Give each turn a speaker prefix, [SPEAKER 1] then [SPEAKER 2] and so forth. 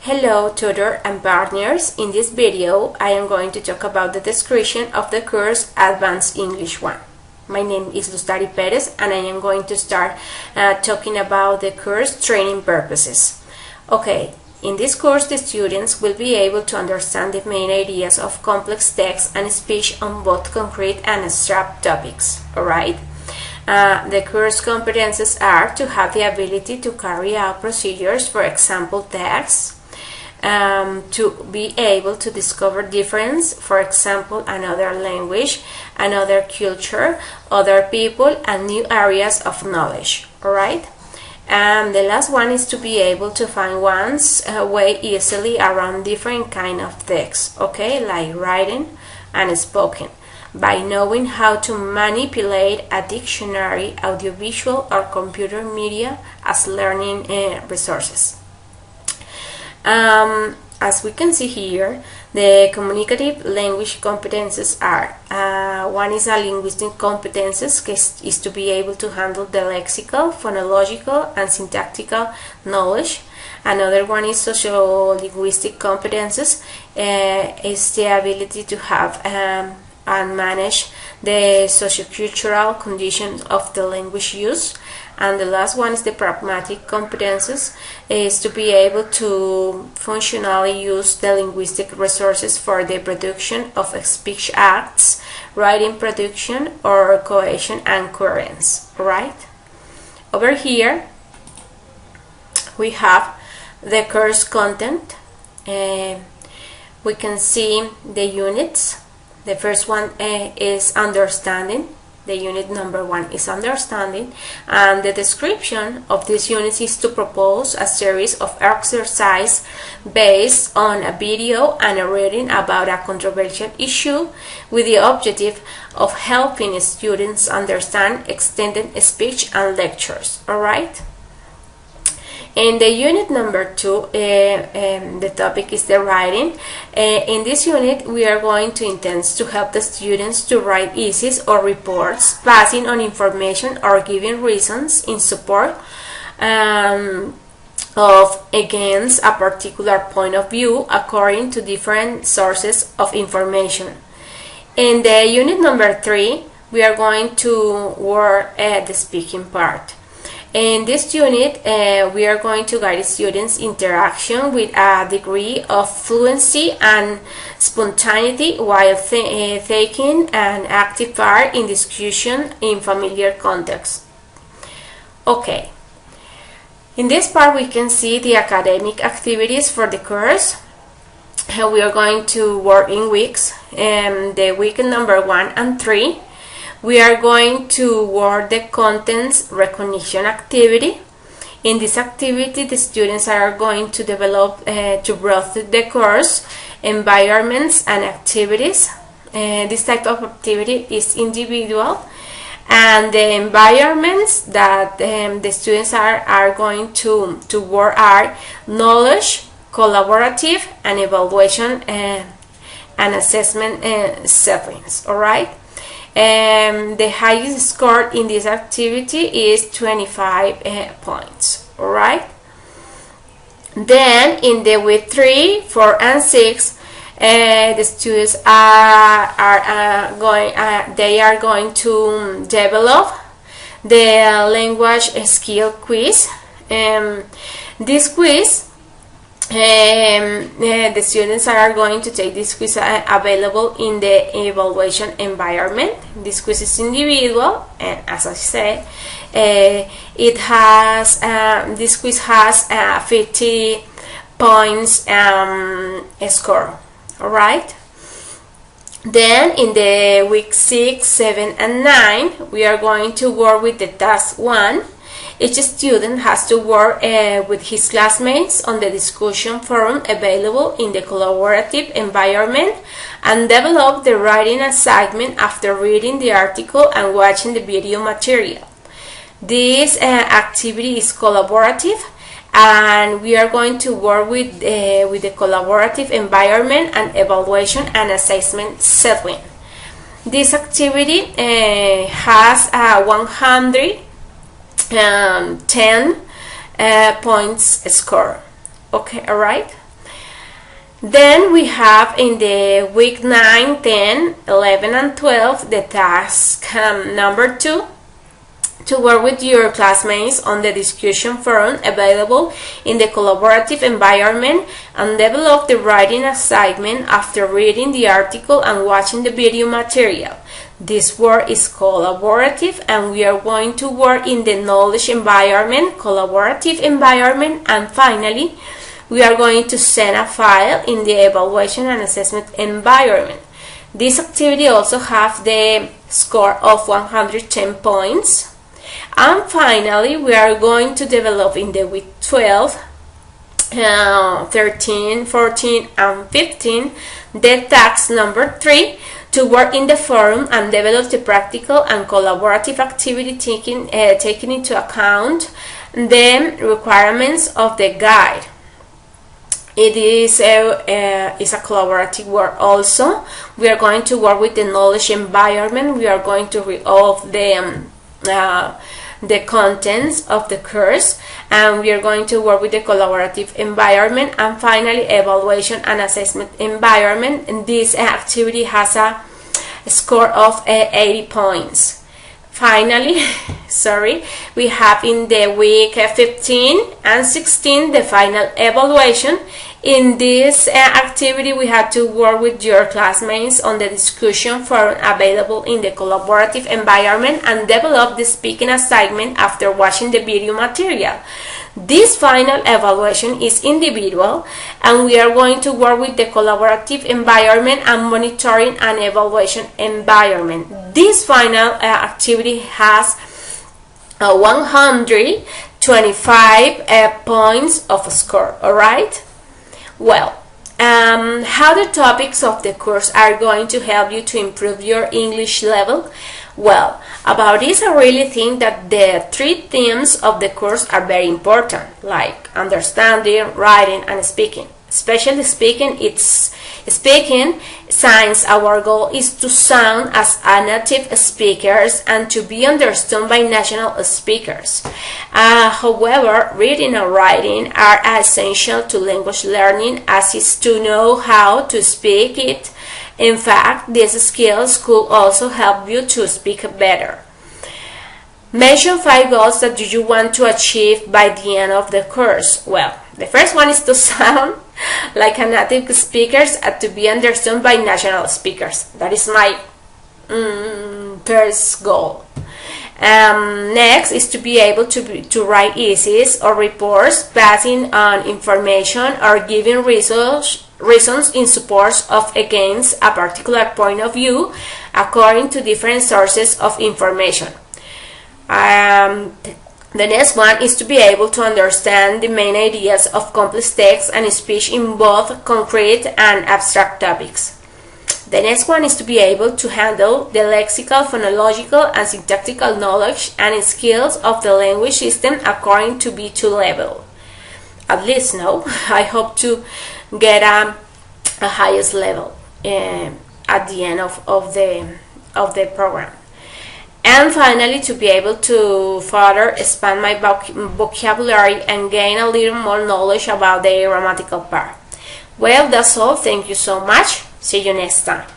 [SPEAKER 1] Hello tutor and partners, in this video I am going to talk about the description of the course Advanced English 1. My name is Luz Dary Perez and I am going to start talking about the course training purposes. Okay, in this course the students will be able to understand the main ideas of complex text and speech on both concrete and abstract topics, alright? The course competences are to have the ability to carry out procedures for example texts, to be able to discover difference, for example, another language, another culture, other people, and new areas of knowledge. Alright? And the last one is to be able to find one's way easily around different kind of texts, okay, like writing and spoken, by knowing how to manipulate a dictionary, audiovisual, or computer media as learning resources. As we can see here, the communicative language competences are one is a linguistic competences, is to be able to handle the lexical, phonological, and syntactical knowledge. Another one is socio-linguistic competences, is the ability to have and manage the sociocultural conditions of the language use. And the last one is the pragmatic competences, is to be able to functionally use the linguistic resources for the production of speech acts, writing production, or cohesion and coherence, right? Over here we have the course content. We can see the units. The first one is understanding. The unit number 1 is understanding, and the description of this unit is to propose a series of exercises based on a video and a reading about a controversial issue, with the objective of helping students understand extended speech and lectures. Alright? In the unit number 2, the topic is the writing. In this unit, we are going to intend to help the students to write essays or reports, passing on information or giving reasons in support of against a particular point of view according to different sources of information. In the unit number 3, we are going to work at the speaking part. In this unit, we are going to guide students' interaction with a degree of fluency and spontaneity while taking an active part in discussion in familiar context. Okay, in this part we can see the academic activities for the course. We are going to work in weeks, the week number 1 and 3. We are going to work the contents recognition activity. In this activity, the students are going to develop throughout the course environments and activities. This type of activity is individual, and the environments that the students are going to work are knowledge, collaborative, and evaluation and assessment settings. All right. The highest score in this activity is 25 points. Alright. Then in the week 3, 4, and 6, the students are going to develop the language skill quiz. This quiz, the students are going to take this quiz available in the evaluation environment. This quiz is individual, and as I said, this quiz has 50 points score. Alright. Then in the week 6, 7, and 9, we are going to work with the task 1. Each student has to work with his classmates on the discussion forum available in the collaborative environment and develop the writing assignment after reading the article and watching the video material. This activity is collaborative, and we are going to work with the collaborative environment and evaluation and assessment setting. This activity has 110 points score. Okay, alright. Then we have in the week 9, 10, 11, and 12 the task number 2, to work with your classmates on the discussion forum available in the collaborative environment and develop the writing assignment after reading the article and watching the video material. This work is collaborative, and we are going to work in the knowledge environment, collaborative environment, and finally we are going to send a file in the evaluation and assessment environment. This activity also has the score of 110 points. And finally, we are going to develop in the week 12, 13, 14, and 15 the task number 3, to work in the forum and develop the practical and collaborative activity taking into account the requirements of the guide. It is a collaborative work also. We are going to work with the knowledge environment. We are going to read all of the contents of the course, and we are going to work with the collaborative environment, and finally evaluation and assessment environment. And this activity has a score of 80 points. Finally, we have in the week 15 and 16 the final evaluation. In this activity, we had to work with your classmates on the discussion forum available in the collaborative environment and develop the speaking assignment after watching the video material. This final evaluation is individual, and we are going to work with the collaborative environment and monitoring and evaluation environment. This final activity has 125 points of score. Alright? Well, how the topics of the course are going to help you to improve your English level? Well, about this, I really think that the 3 themes of the course are very important, like understanding, writing, and speaking. Especially speaking, since our goal is to sound as a native speakers and to be understood by national speakers. However, reading and writing are essential to language learning, as is to know how to speak it. In fact, these skills could also help you to speak better. Mention 5 goals that you want to achieve by the end of the course. Well, the first one is to sound like a native speaker and to be understood by national speakers. That is my first goal. Next is to be able to write essays or reports, passing on information or giving reasons in support of against a particular point of view according to different sources of information. The next one is to be able to understand the main ideas of complex text and speech in both concrete and abstract topics. The next one is to be able to handle the lexical, phonological, and syntactical knowledge and skills of the language system according to B2 level. At least, no, I hope to get a highest level at the end of the program. And finally, to be able to further expand my vocabulary and gain a little more knowledge about the grammatical part. Well, that's all. Thank you so much. See you next time.